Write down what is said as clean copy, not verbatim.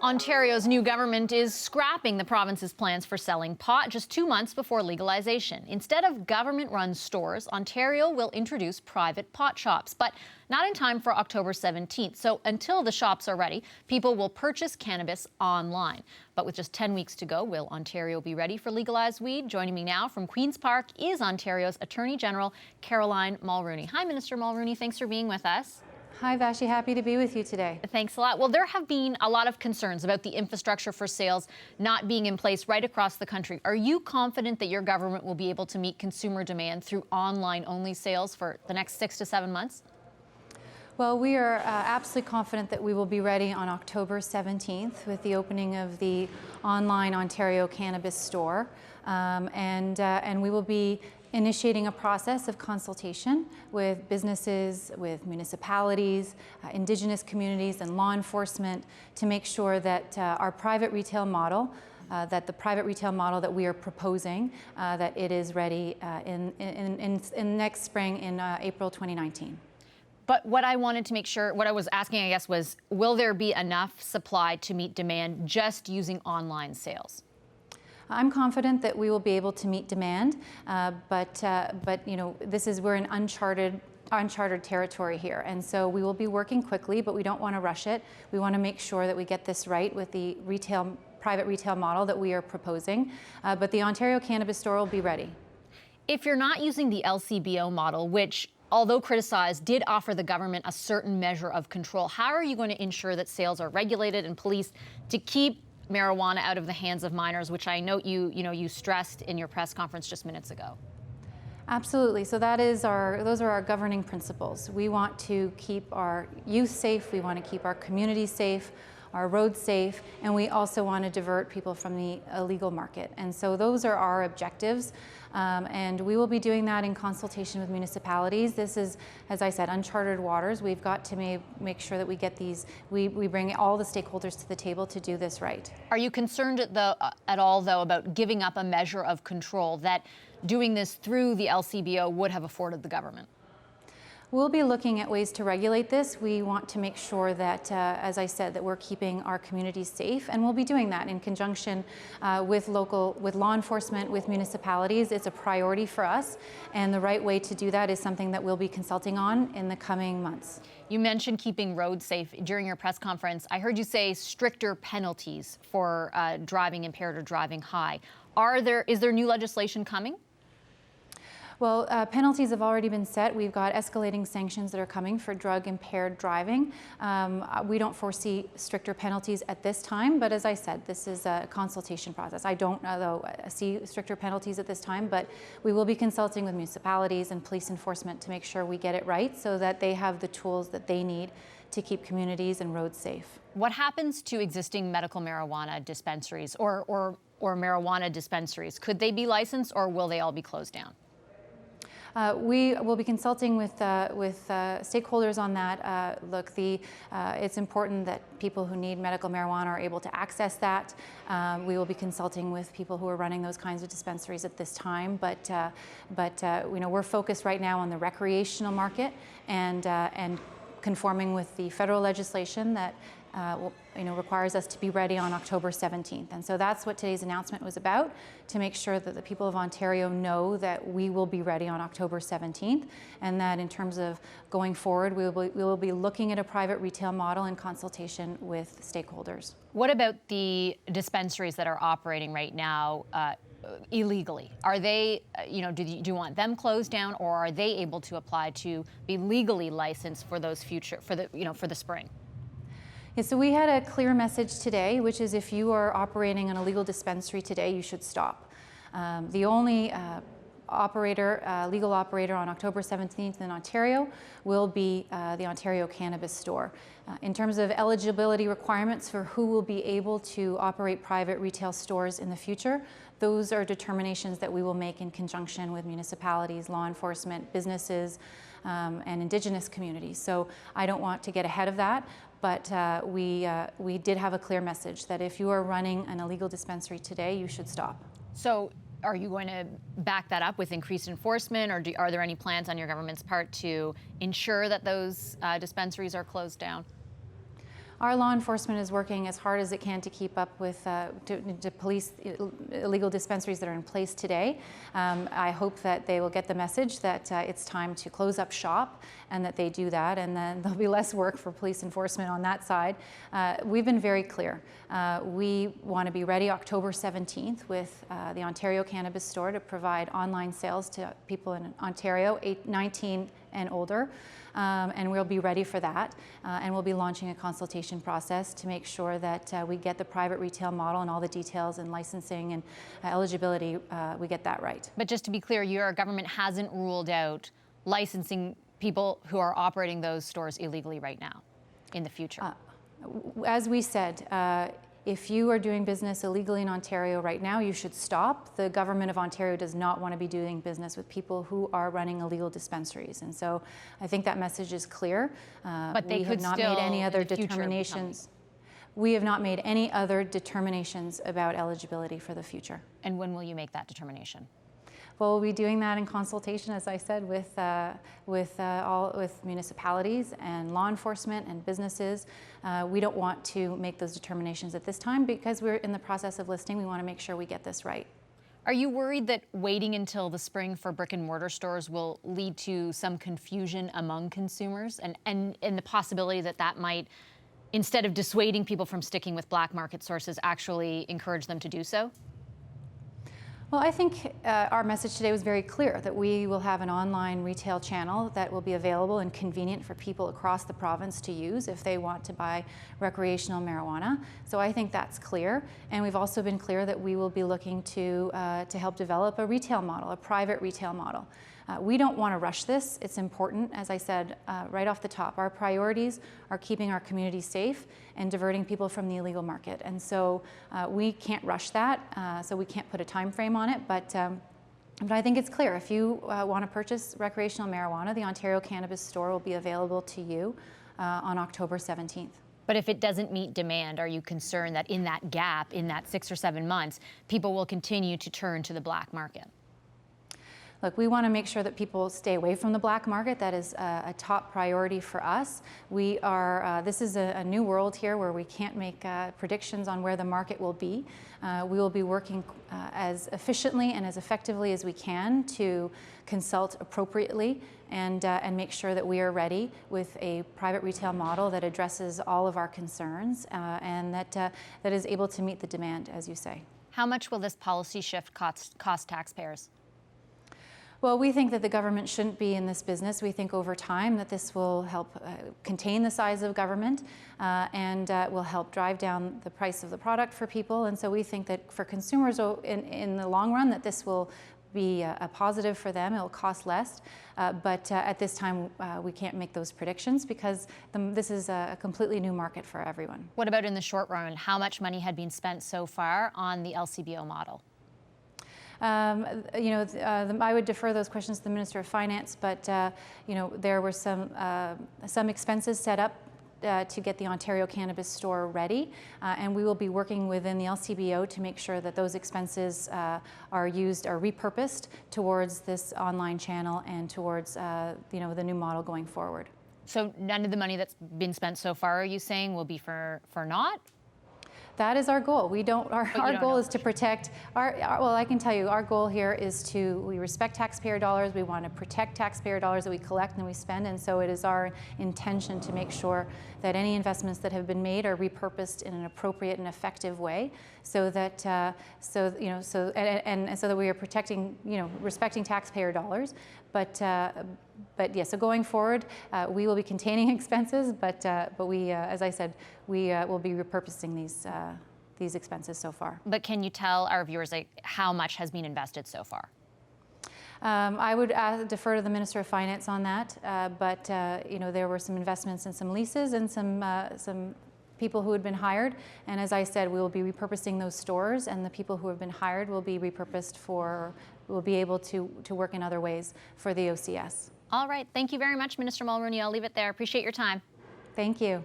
Ontario's new government is scrapping the province's plans for selling pot just 2 months before legalization. Instead of government-run stores, Ontario will introduce private pot shops, but not in time for October 17th. So until the shops are ready, people will purchase cannabis online. But with just 10 weeks to go, will Ontario be ready for legalized weed? Joining me now from Queen's Park is Ontario's Attorney General, Caroline Mulrooney. Hi, Minister Mulrooney. Thanks for being with us. Hi, Vashi. Happy to be with you today. Thanks a lot. Well, there have been a lot of concerns about the infrastructure for sales not being in place right across the country. Are you confident that your government will be able to meet consumer demand through online-only sales for the next 6 to 7 months? Well, we are absolutely confident that we will be ready on October 17th with the opening of the online Ontario Cannabis Store. And we will be initiating a process of consultation with businesses, with municipalities, Indigenous communities, and law enforcement to make sure that our private retail model, that we are proposing, that it is ready in next spring in April 2019. But what I wanted to make sure, what I was asking, I guess, was will there be enough supply to meet demand just using online sales? I'm confident that we will be able to meet demand, but you know, we're in uncharted territory here, and so we will be working quickly, but we don't want to rush it. We want to make sure that we get this right with the private retail model that we are proposing, but the Ontario Cannabis Store will be ready. If you're not using the LCBO model, which, although criticized, did offer the government a certain measure of control, how are you going to ensure that sales are regulated and policed to keep marijuana out of the hands of minors, which I note you stressed in your press conference just minutes ago? Absolutely. So those are our governing principles. We want to keep our youth safe. We want to keep our communities safe, our roads safe, and we also want to divert people from the illegal market. And so those are our objectives. And we will be doing that in consultation with municipalities. This is, as I said, uncharted waters. We've got to make sure that we get we bring all the stakeholders to the table to do this right. Are you concerned at all, though, about giving up a measure of control that doing this through the LCBO would have afforded the government? We'll be looking at ways to regulate this. We want to make sure that, as I said, that we're keeping our communities safe, and we'll be doing that in conjunction with law enforcement, with municipalities. It's a priority for us, and the right way to do that is something that we'll be consulting on in the coming months. You mentioned keeping roads safe during your press conference. I heard you say stricter penalties for driving impaired or driving high. Is there new legislation coming? Well, penalties have already been set. We've got escalating sanctions that are coming for drug-impaired driving. We don't foresee stricter penalties at this time, but as I said, this is a consultation process. I don't, though, see stricter penalties at this time, but we will be consulting with municipalities and police enforcement to make sure we get it right so that they have the tools that they need to keep communities and roads safe. What happens to existing medical marijuana dispensaries or marijuana dispensaries? Could they be licensed, or will they all be closed down? We will be consulting with stakeholders on that. Look, it's important that people who need medical marijuana are able to access that. We will be consulting with people who are running those kinds of dispensaries at this time. But you know, we're focused right now on the recreational market and conforming with the federal legislation that requires us to be ready on October 17th. And so that's what today's announcement was about, to make sure that the people of Ontario know that we will be ready on October 17th, and that in terms of going forward, we will be looking at a private retail model in consultation with stakeholders. What about the dispensaries that are operating right now illegally? Are they, do you want them closed down, or are they able to apply to be legally licensed for those for the spring? Yeah, so we had a clear message today, which is if you are operating an illegal dispensary today, you should stop. The only legal operator on October 17th in Ontario will be the Ontario Cannabis Store. In terms of eligibility requirements for who will be able to operate private retail stores in the future, those are determinations that we will make in conjunction with municipalities, law enforcement, businesses, and Indigenous communities. So I don't want to get ahead of that, but we did have a clear message that if you are running an illegal dispensary today, you should stop. So are you going to back that up with increased enforcement, or are there any plans on your government's part to ensure that those dispensaries are closed down? our law enforcement is working as hard as it can to keep up with, to police illegal dispensaries that are in place today. I hope that they will get the message that it's time to close up shop and that they do that, and then there'll be less work for police enforcement on that side. We've been very clear. We want to be ready October 17th with the Ontario Cannabis Store to provide online sales to people in Ontario 19 and older, and we'll be ready for that. And we'll be launching a consultation process to make sure that we get the private retail model and all the details and licensing and eligibility, we get that right. But just to be clear, your government hasn't ruled out licensing people who are operating those stores illegally right now in the future? As we said, if you are doing business illegally in Ontario right now, you should stop. The government of Ontario does not want to be doing business with people who are running illegal dispensaries. And so I think that message is clear. But they we have not made any other determinations. We have not made any other determinations about eligibility for the future. And when will you make that determination? Well, we'll be doing that in consultation, as I said, with municipalities and law enforcement and businesses. We don't want to make those determinations at this time because we're in the process of listing. We want to make sure we get this right. Are you worried that waiting until the spring for brick and mortar stores will lead to some confusion among consumers and the possibility that that might, instead of dissuading people from sticking with black market sources, actually encourage them to do so? Well, I think our message today was very clear that we will have an online retail channel that will be available and convenient for people across the province to use if they want to buy recreational marijuana. So I think that's clear. And we've also been clear that we will be looking to help develop a retail model, a private retail model. We don't want to rush this. It's important, as I said right off the top. Our priorities are keeping our community safe and diverting people from the illegal market. And so we can't rush that, so we can't put a time frame on it. But I think it's clear. If you want to purchase recreational marijuana, the Ontario Cannabis Store will be available to you on October 17th. But if it doesn't meet demand, are you concerned that in that gap, in that 6 or 7 months, people will continue to turn to the black market? Look, we want to make sure that people stay away from the black market. That is a top priority for us. We are, this is a new world here where we can't make predictions on where the market will be. We will be working as efficiently and as effectively as we can to consult appropriately and make sure that we are ready with a private retail model that addresses all of our concerns and that is able to meet the demand, as you say. How much will this policy shift cost taxpayers? Well, we think that the government shouldn't be in this business. We think over time that this will help contain the size of government and will help drive down the price of the product for people. And so we think that for consumers in the long run that this will be a positive for them. It'll cost less. But at this time, we can't make those predictions because this is a completely new market for everyone. What about in the short run? How much money had been spent so far on the LCBO model? I would defer those questions to the Minister of Finance, but there were some expenses set up to get the Ontario Cannabis Store ready, and we will be working within the LCBO to make sure that those expenses are repurposed towards this online channel and towards the new model going forward. So none of the money that's been spent so far, are you saying, will be for naught? That is our goal. We don't. Our goal is to protect well, I can tell you, our goal here is we respect taxpayer dollars. We want to protect taxpayer dollars that we collect and we spend, and so it is our intention to make sure that any investments that have been made are repurposed in an appropriate and effective way, so that so that we are protecting, respecting taxpayer dollars. But yeah, so going forward, we will be containing expenses, but we, as I said, we will be repurposing these expenses so far. But can you tell our viewers how much has been invested so far? I would defer to the Minister of Finance on that, but there were some investments in some leases and some people who had been hired, and as I said, we will be repurposing those stores, and the people who have been hired will be repurposed will be able to work in other ways for the OCS. All right, thank you very much, Minister Mulrooney. I'll leave it there. Appreciate your time. Thank you.